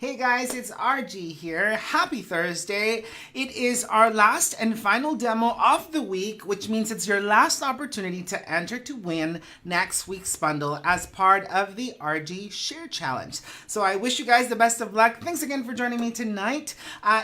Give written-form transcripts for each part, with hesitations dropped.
Hey guys, it's RG here. Happy Thursday. It is our last and final demo of the week, which means it's your last opportunity to enter to win next week's bundle as part of the RG Share Challenge. So I wish you guys the best of luck. Thanks again for joining me tonight.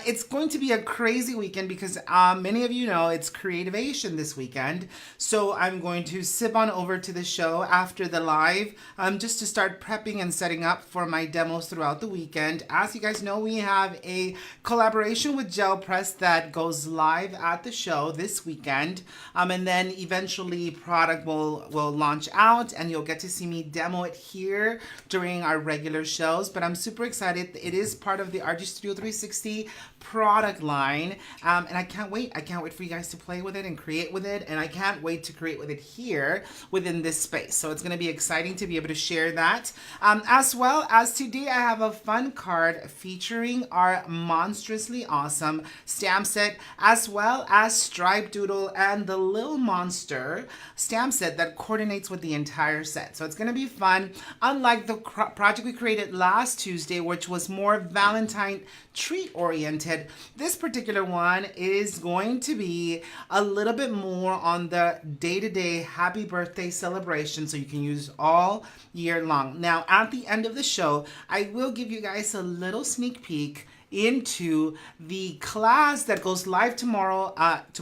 It's going to be a crazy weekend because many of you know it's Creativation this weekend. So I'm going to sip on over to the show after the live just to start prepping and setting up for my demos throughout the weekend. As you guys know, we have a collaboration with Gel Press that goes live at the show this weekend. And then eventually product will launch out and you'll get to see me demo it here during our regular shows. But I'm super excited. It is part of the RG Studio 360 product line. And I can't wait. I can't wait for you guys to play with it and create with it. And I can't wait to create with it here within this space. So it's going to be exciting to be able to share that. As well as today, I have a fun card featuring our monstrously awesome stamp set, as well as Stripe Doodle and the Little Monster stamp set that coordinates with the entire set. So it's going to be fun. Unlike the project we created last Tuesday, which was more Valentine treat oriented, this particular one is going to be a little bit more on the day-to-day happy birthday celebration, so you can use all year long. Now at the end of the show, I will give you guys a little sneak peek into the class that goes live tomorrow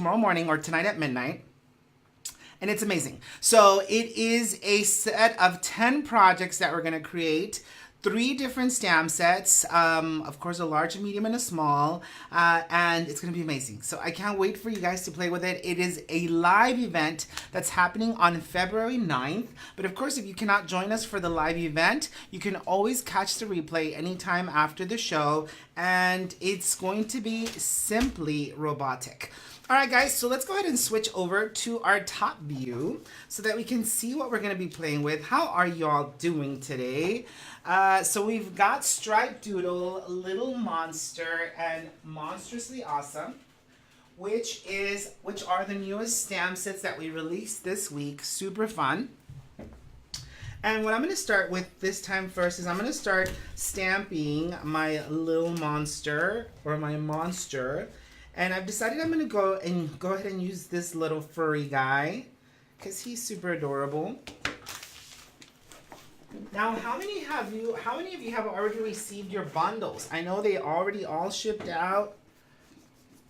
morning or tonight at midnight. And it's amazing. So it is a set of 10 projects that we're going to create. 3 different stamp sets, of course a large, a medium, and a small, and it's going to be amazing. So I can't wait for you guys to play with it. It is a live event that's happening on February 9th, but of course if you cannot join us for the live event, you can always catch the replay anytime after the show, and it's going to be simply robotic. All right, guys, so let's go ahead and switch over to our top view so that we can see what we're going to be playing with. How are y'all doing today? So we've got Stripe Doodle, Little Monster, and Monstrously Awesome, which are the newest stamp sets that we released this week. Super fun. And what I'm going to start with this time first is I'm going to start stamping my Little Monster, or my monster. And I've decided I'm going to go ahead and use this little furry guy because he's super adorable. Now, how many of you have already received your bundles? I know they already all shipped out.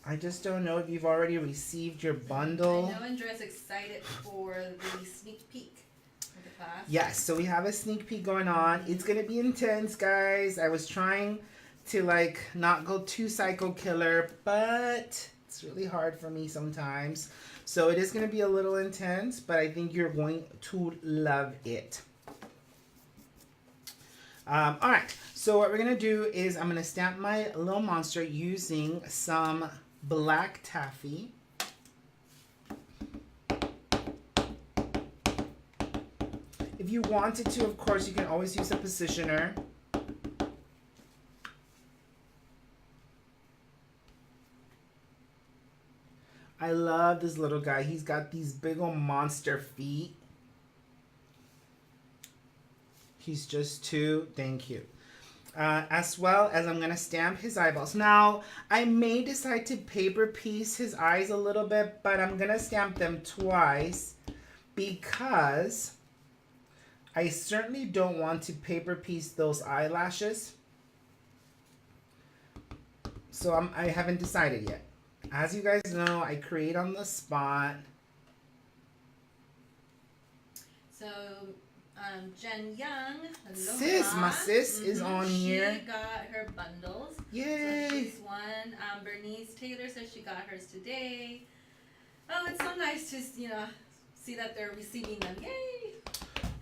I just don't know if you've already received your bundle. I know Andrea's excited for the sneak peek of the class. Yes, so we have a sneak peek going on. It's going to be intense, guys. I was trying to not go too psycho killer, but it's really hard for me sometimes. So it is going to be a little intense, but I think you're going to love it. All right, so what we're going to do is I'm going to stamp my Little Monster using some black taffy. If you wanted to, of course, you can always use a positioner. I love this little guy. He's got these big old monster feet. He's just too dang cute. As well as I'm going to stamp his eyeballs. Now, I may decide to paper piece his eyes a little bit, but I'm going to stamp them twice because I certainly don't want to paper piece those eyelashes. So I haven't decided yet. As you guys know, I create on the spot. So, Jen Young, aloha. Sis, my sis is on here. She got her bundles. Yay! So she's won. Bernice Taylor says she got hers today. Oh, it's so nice to see that they're receiving them. Yay!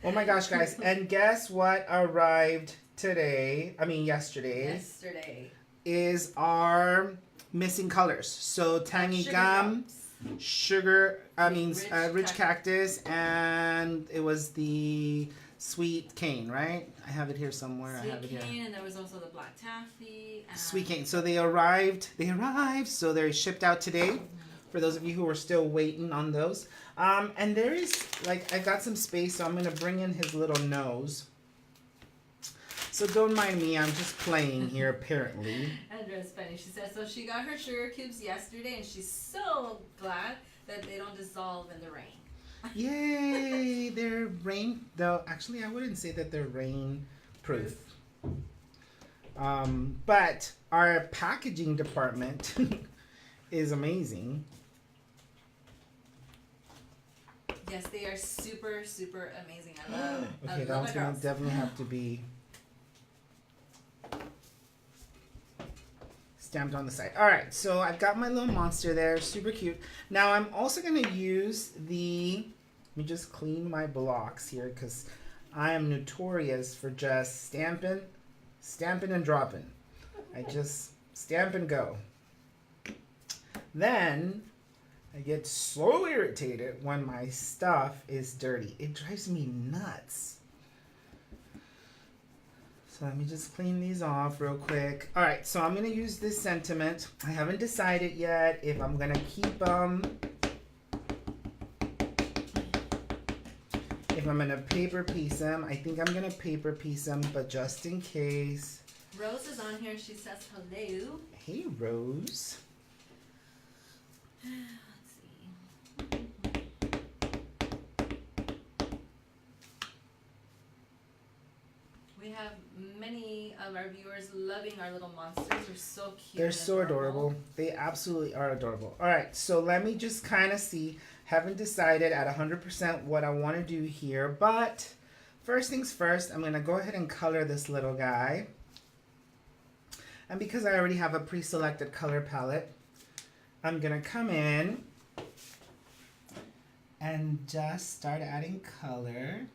Oh my gosh, guys! And guess what arrived today? I mean yesterday. Yesterday is our missing colors. So tangy gum, rich cactus, and it was the sweet cane, right? I have it here somewhere. Sweet I have it cane, here. and there was also the black taffy. Sweet cane. So they arrived. So they're shipped out today. For those of you who are still waiting on those. And there is, I've got some space, so I'm going to bring in his little nose. So don't mind me, I'm just playing here apparently. Andrea's funny. She says, so she got her sugar cubes yesterday and she's so glad that they don't dissolve in the rain. Yay! They're rain, though. Actually, I wouldn't say that they're rain proof. But our packaging department is amazing. Yes, they are super, super amazing. I love Okay, that one's gonna definitely have to be stamped on the side. All right, so I've got my little monster there, super cute. Now I'm also gonna use the. Let me just clean my blocks here because I am notorious for just stamping and dropping. I just stamp and go. Then I get so irritated when my stuff is dirty. It drives me nuts. So let me just clean these off real quick. All right, so I'm gonna use this sentiment. I haven't decided yet if I'm gonna keep them, if I'm gonna paper piece them. I think I'm gonna paper piece them, but just in case. Rose is on here. She says hello. Hey, Rose. Let's see. We have many of our viewers loving our little monsters. They're so cute. They're so adorable. They absolutely are adorable. All right, so let me just kind of see. Haven't decided at 100% what I want to do here, but first things first, I'm going to go ahead and color this little guy. And because I already have a pre-selected color palette, I'm going to come in and just start adding color.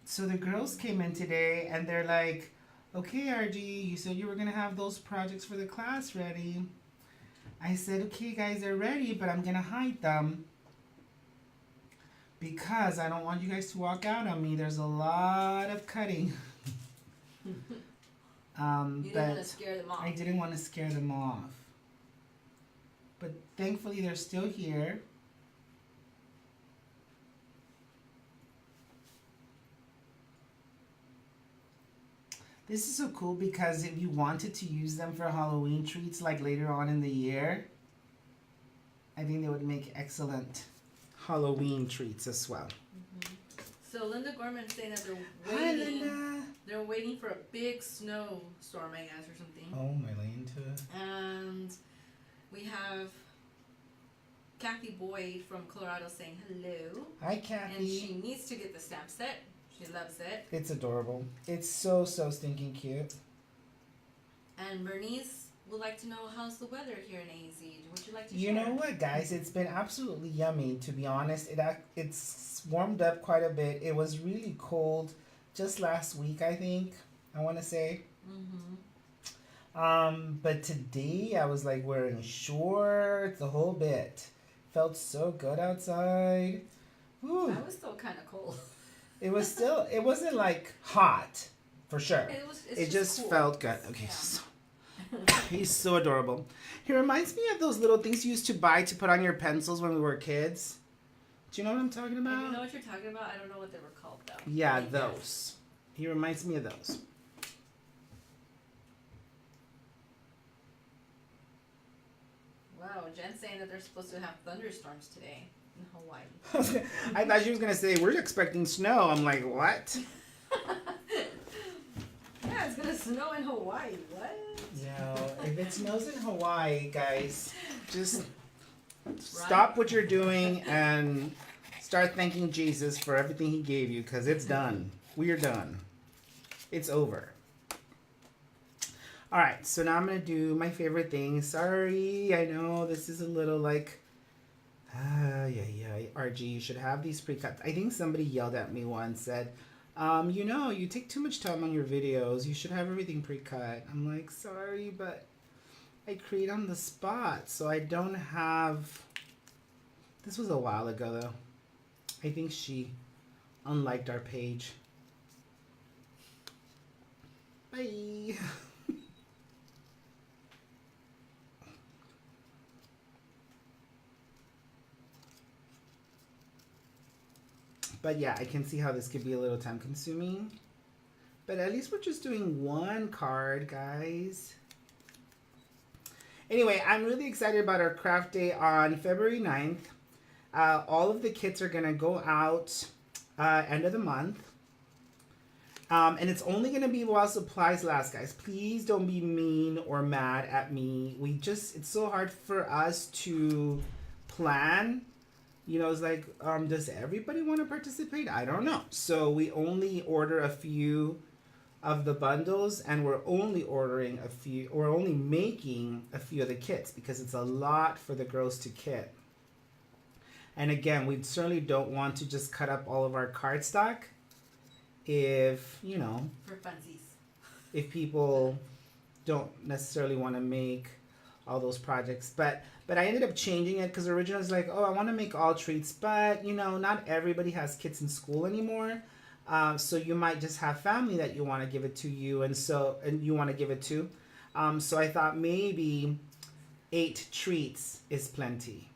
So the girls came in today and they're like, okay, RG, you said you were going to have those projects for the class ready. I said, okay, guys, they're ready, but I'm going to hide them because I don't want you guys to walk out on me. There's a lot of cutting. You didn't want to scare them off. I didn't want to scare them off. But thankfully, they're still here. This is so cool because if you wanted to use them for Halloween treats like later on in the year, I think they would make excellent Halloween treats as well. Mm-hmm. So Linda Gorman's saying that they're Hi, waiting. Linda. They're waiting for a big snowstorm, I guess, or something. Oh, am I laying to it? And we have Kathy Boyd from Colorado saying hello. Hi, Kathy. And she needs to get the stamp set. She loves it. It's adorable. It's so, so stinking cute. And Bernice would like to know how's the weather here in AZ. Would you like to share? You know what, guys? It's been absolutely yummy, to be honest. It's warmed up quite a bit. It was really cold just last week, I think, I want to say. Mm-hmm. But today I was like wearing shorts, the whole bit. Felt so good outside. Woo. I was still kind of cold. It was still, it wasn't like hot, for sure. It just cool. felt good. Okay, Yeah. so he's so adorable. He reminds me of those little things you used to buy to put on your pencils when we were kids. Do you know what I'm talking about? I know what you're talking about. I don't know what they were called, though. Yeah, those. He reminds me of those. Wow, Jen's saying that they're supposed to have thunderstorms today in Hawaii. I thought she was going to say, we're expecting snow. I'm like, what? Yeah, it's gonna snow in Hawaii. What? Yeah, if it snows in Hawaii, guys, just stop what you're doing and start thanking Jesus for everything he gave you, because it's done. We are done. It's over. All right, so now I'm going to do my favorite thing. Sorry, I know this is a little like, RG, you should have these pre-cut. I think somebody yelled at me once, said, you know, you take too much time on your videos. You should have everything pre-cut. I'm like, sorry, but I create on the spot, so I don't have... This was a while ago, though. I think she unliked our page. Bye. But yeah, I can see how this could be a little time consuming. But at least we're just doing one card, guys. Anyway, I'm really excited about our craft day on February 9th. All of the kits are going to go out end of the month. And it's only going to be while supplies last, guys. Please don't be mean or mad at me. It's so hard for us to plan. You know, it's like, does everybody want to participate? I don't know. So we only order a few of the bundles, and we're only making a few of the kits because it's a lot for the girls to kit. And again, we certainly don't want to just cut up all of our cardstock if, you know, for funsies. If people don't necessarily want to make all those projects. But I ended up changing it because originally I was like, oh, I want to make all treats, but you know, not everybody has kids in school anymore. So you might just have family that you want to give it to you, and you want to give it to. So I thought maybe 8 treats is plenty.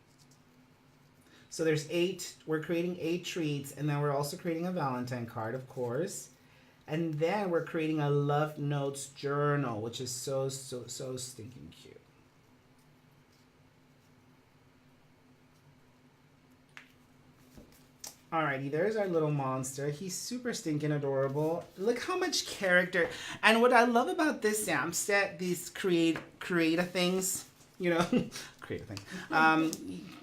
So there's 8. We're creating 8 treats, and then we're also creating a Valentine card, of course. And then we're creating a love notes journal, which is so stinking cute. Alrighty, there's our little monster. He's super stinking adorable. Look how much character. And what I love about this stamp set, these creative things, you know, creative thing.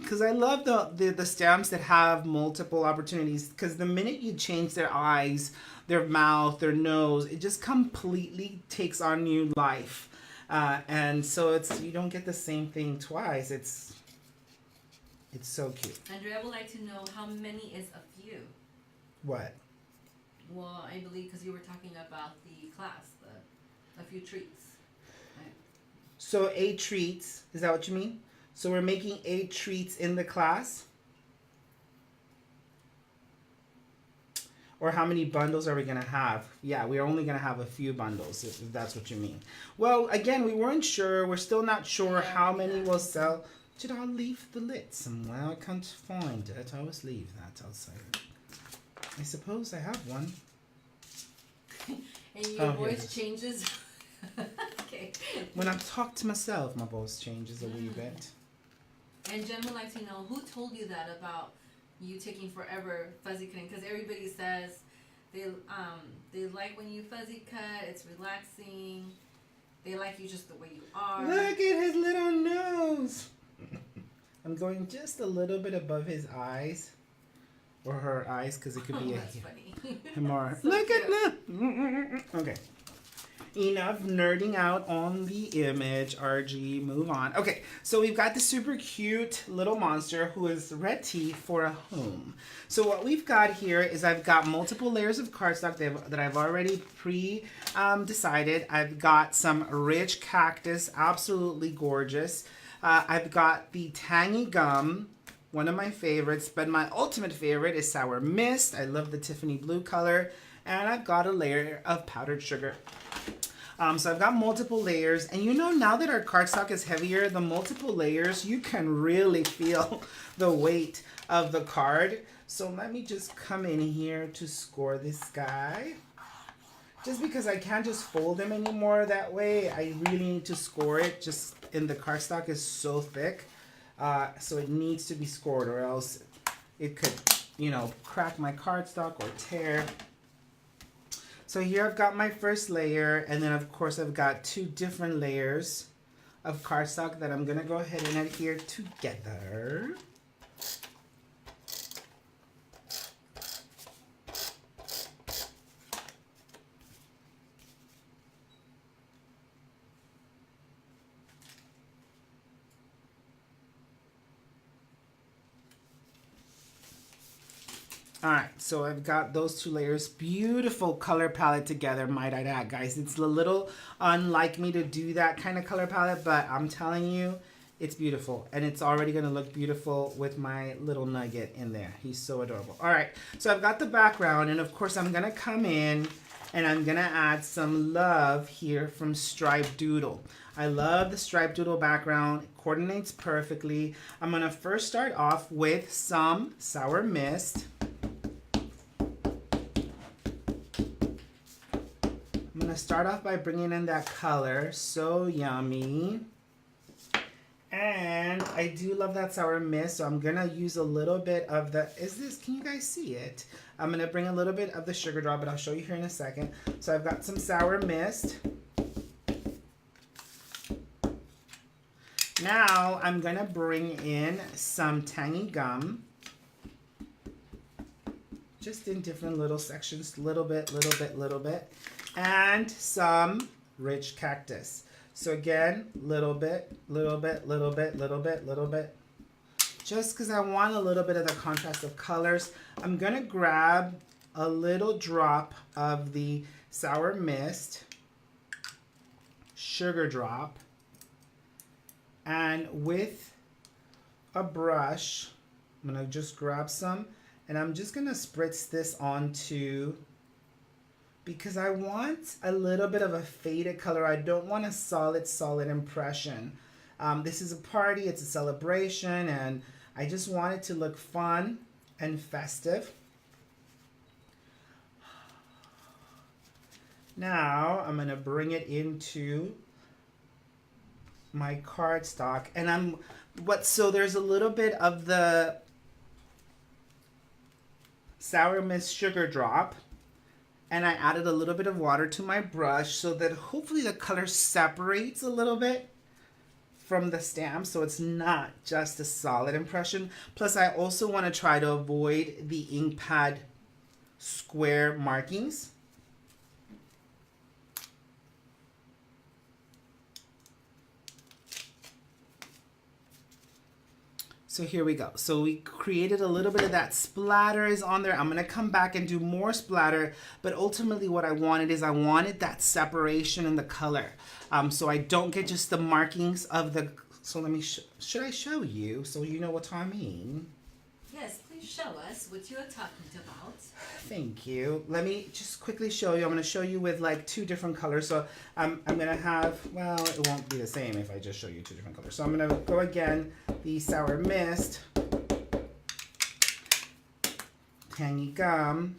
Because I love the stamps that have multiple opportunities. Because the minute you change their eyes, their mouth, their nose, it just completely takes on new life. And so you don't get the same thing twice. It's so cute. Andrea would like to know how many is a few. What? Well, I believe because you were talking about the class, a few treats. Right? So 8 treats, is that what you mean? So we're making 8 treats in the class? Or how many bundles are we going to have? Yeah, we're only going to have a few bundles, if that's what you mean. Well, again, we weren't sure. We're still not sure how many will sell. Did I leave the lid somewhere? I can't find it. I always leave that outside. I suppose I have one. And your voice changes. Okay. When I talk to myself, my voice changes a wee bit. And Jen would like to know, who told you that about you taking forever fuzzy cutting? Because everybody says they like when you fuzzy cut. It's relaxing. They like you just the way you are. Look at his little nose. I'm going just a little bit above his eyes, or her eyes, because it could be that's funny. more. So Look cute. at that. Okay. Enough nerding out on the image. RG, move on. Okay, so we've got the super cute little monster who is ready for a home. So what we've got here is I've got multiple layers of cardstock that I've already decided. I've got some rich cactus, absolutely gorgeous. I've got the tangy gum, one of my favorites, but my ultimate favorite is Sour Mist. I love the Tiffany blue color. And I've got a layer of powdered sugar. So I've got multiple layers. And you know, now that our cardstock is heavier, the multiple layers, you can really feel the weight of the card. So let me just come in here to score this guy. Just because I can't just fold them anymore that way, I really need to score it. And the cardstock is so thick, so it needs to be scored, or else it could, you know, crack my cardstock or tear. So here I've got my first layer, and then of course I've got 2 different layers of cardstock that I'm gonna go ahead and adhere together. Alright, so I've got those 2 layers. Beautiful color palette together, might I add, guys. It's a little unlike me to do that kind of color palette, but I'm telling you, It's beautiful, and it's already gonna look beautiful with my little nugget in there. He's so adorable. All right, so I've got the background, and of course I'm gonna come in and I'm gonna add some love here from Stripe Doodle. I love the Stripe Doodle background. It coordinates perfectly. I'm gonna first start off with some Sour Mist. I'm gonna start off by bringing in that color. So yummy. And I do love that Sour Mist, so I'm gonna use a little bit of the, can you guys see it? I'm gonna bring a little bit of the sugar drop, but I'll show you here in a second. So I've got some Sour Mist. Now I'm gonna bring in some tangy gum. Just in different little sections, little bit, little bit, little bit. And some rich cactus. So again, little bit, little bit, little bit, little bit, little bit. Just because I want a little bit of the contrast of colors, I'm gonna grab a little drop of the Sour Mist, sugar drop, and with a brush, I'm gonna just grab some, and I'm just gonna spritz this onto, because I want a little bit of a faded color. I don't want a solid impression. This is a party, it's a celebration, and I just want it to look fun and festive. Now I'm gonna bring it into my cardstock, and so there's a little bit of the Sour Mist sugar drop, and I added a little bit of water to my brush so that hopefully the color separates a little bit from the stamp, so it's not just a solid impression. Plus I also want to try to avoid the ink pad square markings. So here we go. So we created a little bit of that splatter is on there. I'm gonna come back and do more splatter, but ultimately what I wanted is I wanted that separation in the color. So I don't get just the markings of the, so let me, should I show you so you know what I mean? Yes, please show us what you're talking about. Thank you. Let me just quickly show you. I'm going to show you with like 2 different colors. So I'm going to have, well, it won't be the same if I just show you 2 different colors. So I'm going to go again, the Sour Mist, tangy gum,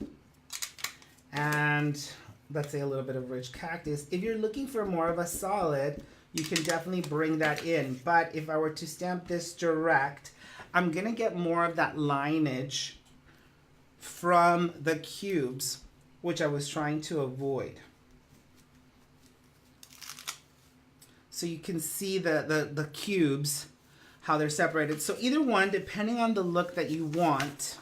and let's say a little bit of rich cactus. If you're looking for more of a solid, you can definitely bring that in. But if I were to stamp this direct, I'm gonna get more of that lineage from the cubes, which I was trying to avoid. So you can see the cubes, how they're separated. So either one, depending on the look that you want,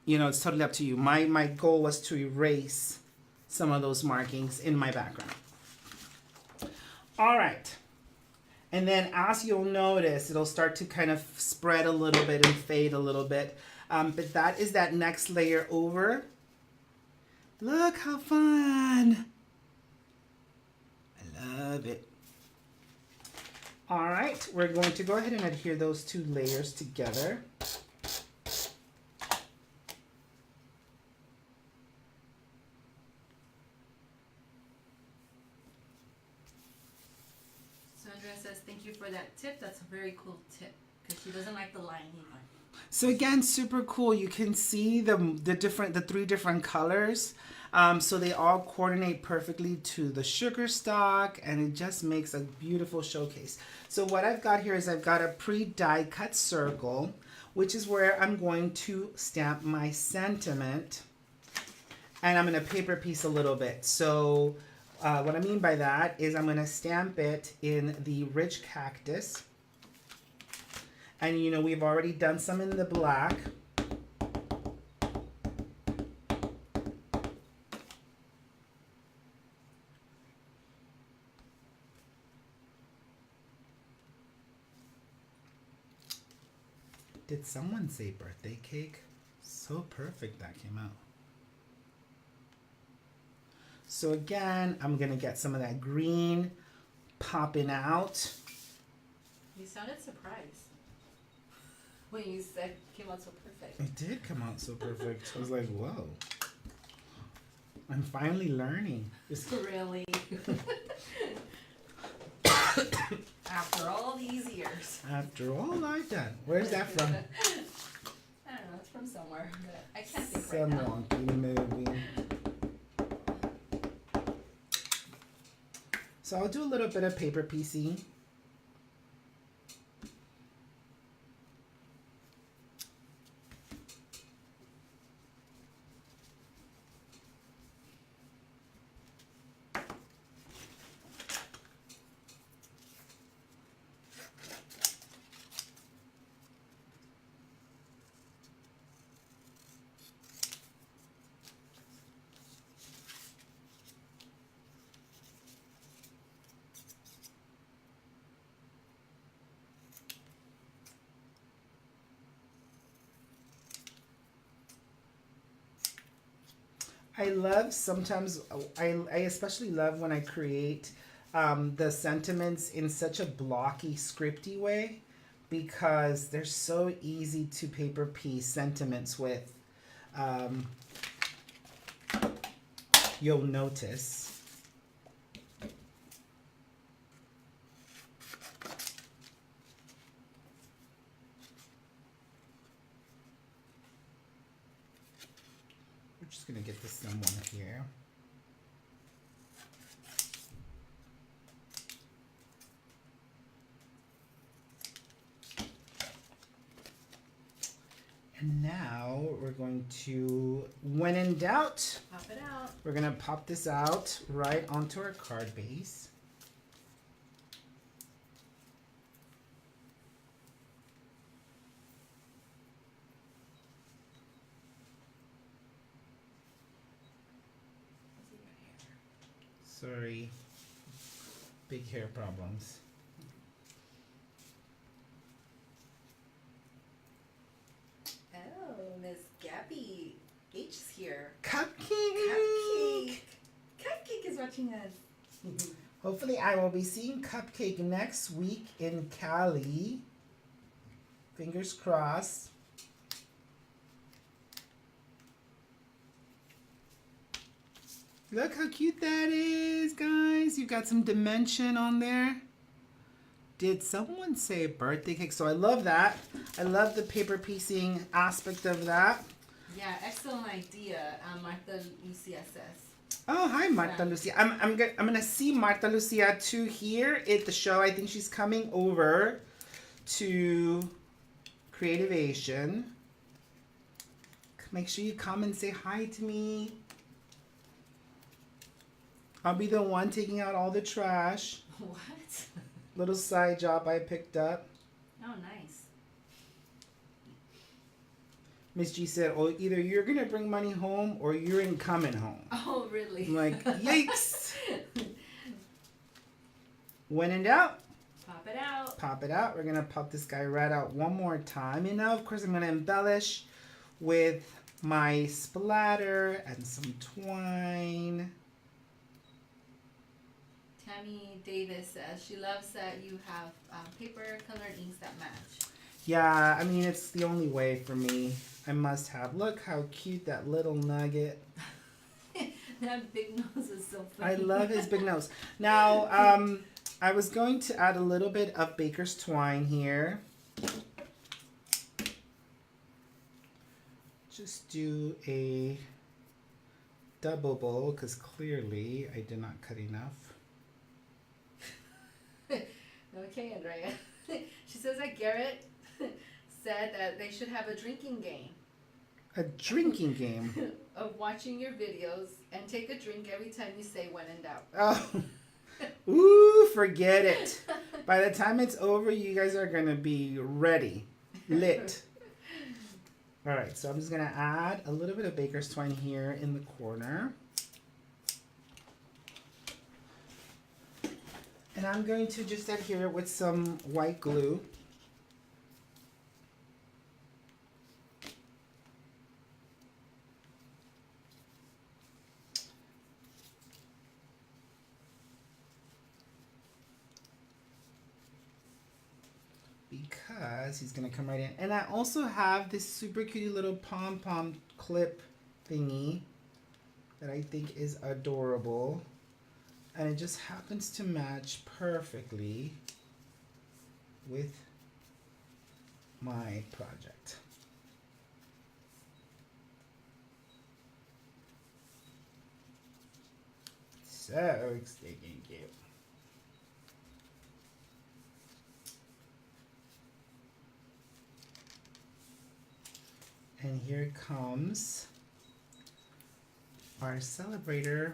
you know, it's totally up to you. My goal was to erase some of those markings in my background. All right. And then as you'll notice, it'll start to kind of spread a little bit and fade a little bit. But that is that next layer over. Look how fun. I love it. All right, we're going to go ahead and adhere those 2 layers together. Says thank you for that tip. That's a very cool tip because she doesn't like the line either. So again, super cool. You can see the 3 different colors. So they all coordinate perfectly to the sugar stock, and it just makes a beautiful showcase. So what I've got here is I've got a pre-die cut circle, which is where I'm going to stamp my sentiment, and I'm going to paper piece a little bit. So what I mean by that is I'm going to stamp it in the rich cactus. And you know, we've already done some in the black. Did someone say birthday cake? So perfect that came out. So again, I'm going to get some of that green popping out. You sounded surprised when you said it came out so perfect. It did come out so perfect. I was like, whoa. I'm finally learning. Really? After all these years. After all I've done. Where's that from? I don't know. It's from somewhere, but I can't think Some right now. wonky movie. So I'll do a little bit of paper piecing. I love sometimes, I especially love when I create the sentiments in such a blocky, scripty way because they're so easy to paper piece sentiments with. You'll notice. We're just going to get this someone here. And now we're going to, when in doubt, Pop it out. we're going to pop this out right onto our card base. Sorry, big hair problems. Oh, Miss Gabby H is here. Cupcake! Cupcake. Cupcake is watching us. Hopefully I will be seeing Cupcake next week in Cali. Fingers crossed. Look how cute that is, guys. You've got some dimension on there. Did someone say birthday cake? So I love that. I love the paper piecing aspect of that. Yeah, excellent idea. Martha Lucia says. Oh, hi, Marta Yeah. Lucia. I'm gonna see Marta Lucia too here at the show. I think she's coming over to Creative Asian. Make sure you come and say hi to me. I'll be the one taking out all the trash. What? Little side job I picked up. Oh, nice. Miss G said, "Oh, either you're gonna bring money home or you're in coming home." Oh, really? I'm like, yikes! When in doubt, Pop it out. pop it out. We're gonna pop this guy right out one more time, and now, of course, I'm gonna embellish with my splatter and some twine. Tammy Davis says she loves that you have paper colored inks that match. Yeah, I mean, it's the only way for me. I must have. Look how cute that little nugget. That big nose is so funny. I love his big nose. Now, I was going to add a little bit of baker's twine here. Just do a double bowl because clearly I did not cut enough. Okay, Andrea. She says that Garrett said that they should have a drinking game A drinking game. of watching your videos and take a drink every time you say when in doubt. Oh, ooh, forget it. By the time it's over, you guys are going to be ready, lit. All right, so I'm just going to add a little bit of baker's twine here in the corner. And I'm going to just adhere it with some white glue. because he's gonna come right in. And I also have this super cute little pom-pom clip thingy that I think is adorable. And it just happens to match perfectly with my project. So stinking cute. And here comes our celebrator.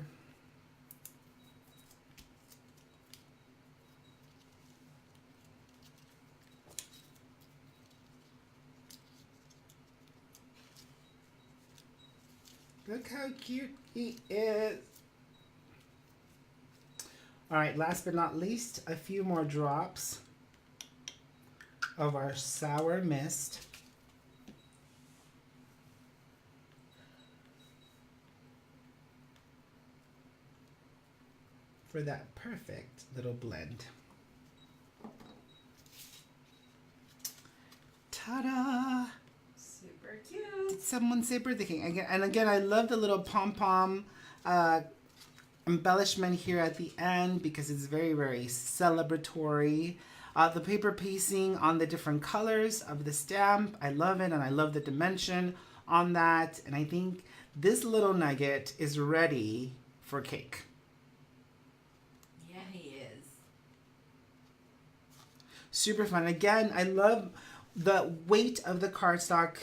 Look how cute he is. All right, last but not least, a few more drops of our sour mist. For that perfect little blend. Ta-da! Super cute. Someone say birthday cake. Again, and again, I love the little pom-pom embellishment here at the end because it's very, very celebratory. The paper piecing on the different colors of the stamp, I love it, and I love the dimension on that. And I think this little nugget is ready for cake. Yeah, he is. Super fun. Again, I love the weight of the cardstock.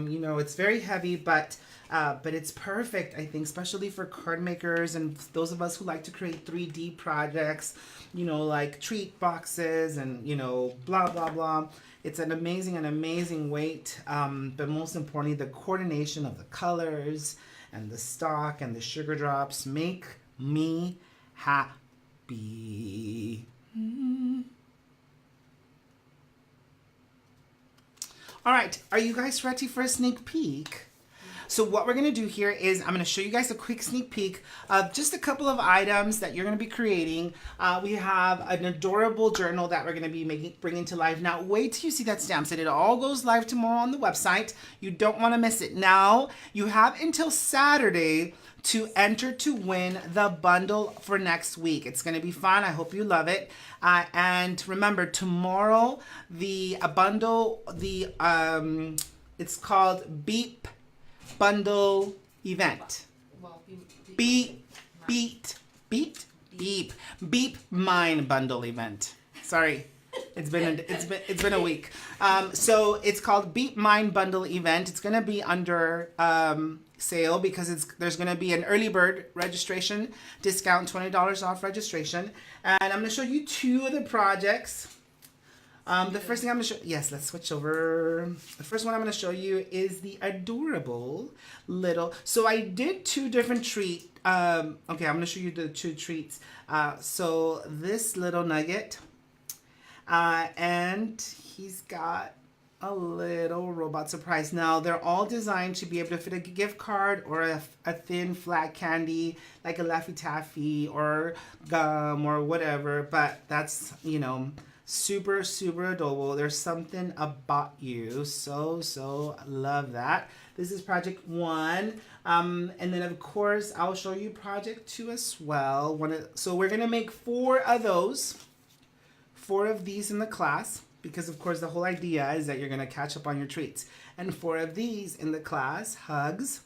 You know, it's very heavy, but it's perfect, I think, especially for card makers and those of us who like to create 3D projects, you know, like treat boxes and, you know, blah, blah, blah. It's an amazing weight. But most importantly, the coordination of the colors and the stock and the sugar drops make me happy. All right, are you guys ready for a sneak peek? So what we're gonna do here is I'm gonna show you guys a quick sneak peek of just a couple of items that you're gonna be creating. We have an adorable journal that we're gonna be bringing to life. Now wait till you see that stamp set. It all goes live tomorrow on the website. You don't wanna miss it. Now you have until Saturday to enter to win the bundle for next week. It's gonna be fun. I hope you love it. And remember, tomorrow the bundle, it's called Beep Bundle Event. Well, Beep Mine Bundle Event. Sorry. It's been a week. So it's called Beep Mine Bundle Event. It's gonna be under sale because there's gonna be an early bird registration discount, $20 off registration. And I'm gonna show you two of the projects. The first thing I'm gonna show, yes, let's switch over. The first one I'm gonna show you is the adorable little, so I did two different okay, I'm gonna show you the two treats. So this little nugget, and he's got a little robot surprise. Now they're all designed to be able to fit a gift card or a thin flat candy like a Laffy Taffy or gum or whatever, but that's, you know, super adorable. There's something about you. So love that. This is project 1. And then of course I'll show you project 2 as well. So we're gonna make 4 of those. 4 of these in the class, because of course the whole idea is that you're gonna catch up on your treats. And 4 of these in the class, hugs.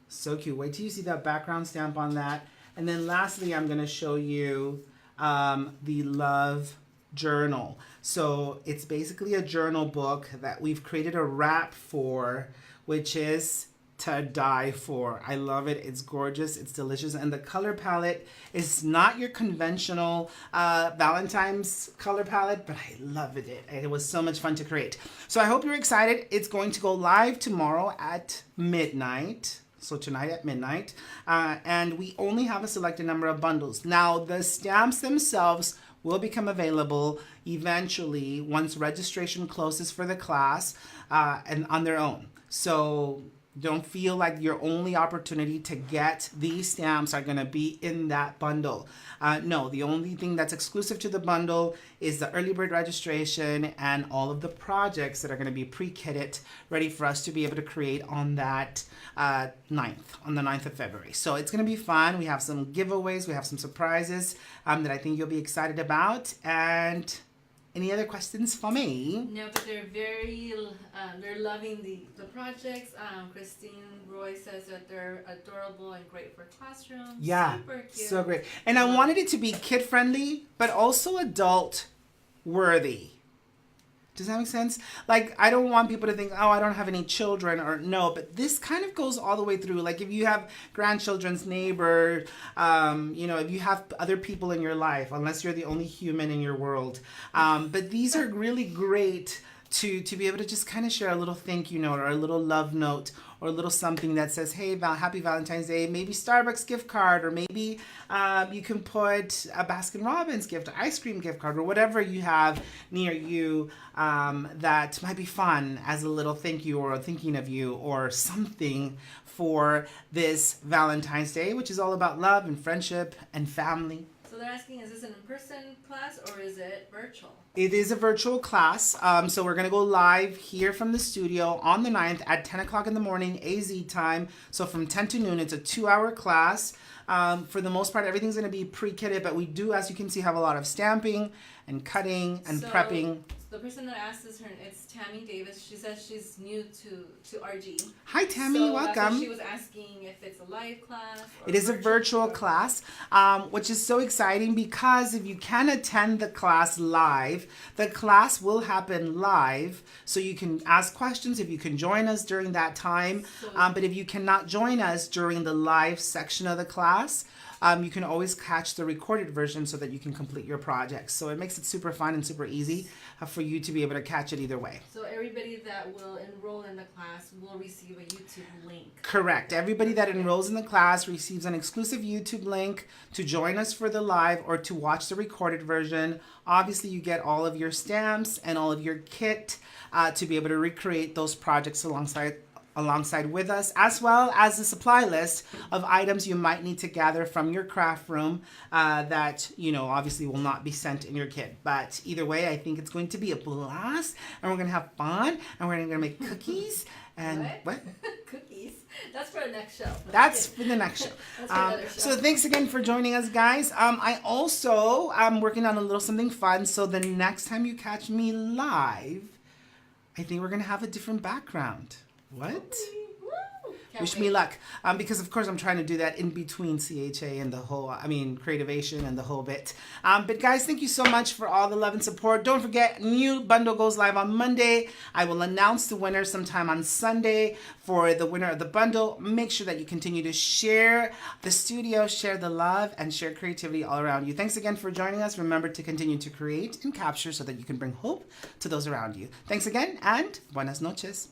So cute. Wait till you see that background stamp on that. And then lastly, I'm gonna show you the love journal. So it's basically a journal book that we've created a wrap for, which is to die for. I love it. It's gorgeous. It's delicious. And the color palette is not your conventional Valentine's color palette, but I love it. It was so much fun to create. So I hope you're excited. It's going to go live tomorrow at midnight. So tonight at midnight, and we only have a selected number of bundles. Now the stamps themselves will become available eventually once registration closes for the class and on their own. So Don't feel like your only opportunity to get these stamps are going to be in that bundle. No, the only thing that's exclusive to the bundle is the early bird registration and all of the projects that are going to be pre-kitted, ready for us to be able to create on that 9th, on the 9th of February. So it's going to be fun. We have some giveaways. We have some surprises that I think you'll be excited about. And any other questions for me? No, but they're they're loving the projects. Christine Roy says that they're adorable and great for classrooms. Yeah, super cute. so great. And I wanted it to be kid friendly, but also adult worthy. Does that make sense? Like, I don't want people to think, oh, I don't have any children, or no, but this kind of goes all the way through. Like, if you have grandchildren's neighbor, if you have other people in your life, unless you're the only human in your world. But these are really great to be able to just kind of share a little thank you note or a little love note or a little something that says, hey, happy Valentine's Day, maybe Starbucks gift card, or maybe you can put a Baskin Robbins gift, ice cream gift card, or whatever you have near you that might be fun as a little thank you or a thinking of you or something for this Valentine's Day, which is all about love and friendship and family. So they're asking, is this an in-person class or is it virtual? It is a virtual class, so we're going to go live here from the studio on the 9th at 10 o'clock in the morning, AZ time. So from 10 to noon, it's a 2-hour class. For the most part, everything's going to be pre-kitted, but we do, as you can see, have a lot of stamping and cutting and prepping. The person that asked is it's Tammy Davis. She says she's new to RG. Hi, Tammy. So welcome. that's why she was asking if it's a live class. Or it is a virtual class, which is so exciting because if you can attend the class live, the class will happen live. So you can ask questions if you can join us during that time. But if you cannot join us during the live section of the class, you can always catch the recorded version so that you can complete your projects. So it makes it super fun and super easy for you to be able to catch it either way. So everybody that will enroll in the class will receive a YouTube link. Correct. Everybody that enrolls in the class receives an exclusive YouTube link to join us for the live or to watch the recorded version. Obviously, you get all of your stamps and all of your kit to be able to recreate those projects alongside with us, as well as the supply list of items you might need to gather from your craft room that, obviously will not be sent in your kit. But either way, I think it's going to be a blast, and we're going to have fun, and we're going to make cookies. And what? Cookies. That's for the next show. That's for the next show. That's for another show. So thanks again for joining us, guys. I also am working on a little something fun, so the next time you catch me live, I think we're going to have a different background. What? Wish me luck. Because, of course, I'm trying to do that in between CHA and Creativation and the whole bit. But, guys, thank you so much for all the love and support. Don't forget, new bundle goes live on Monday. I will announce the winner sometime on Sunday for the winner of the bundle. Make sure that you continue to share the studio, share the love, and share creativity all around you. Thanks again for joining us. Remember to continue to create and capture so that you can bring hope to those around you. Thanks again, and buenas noches.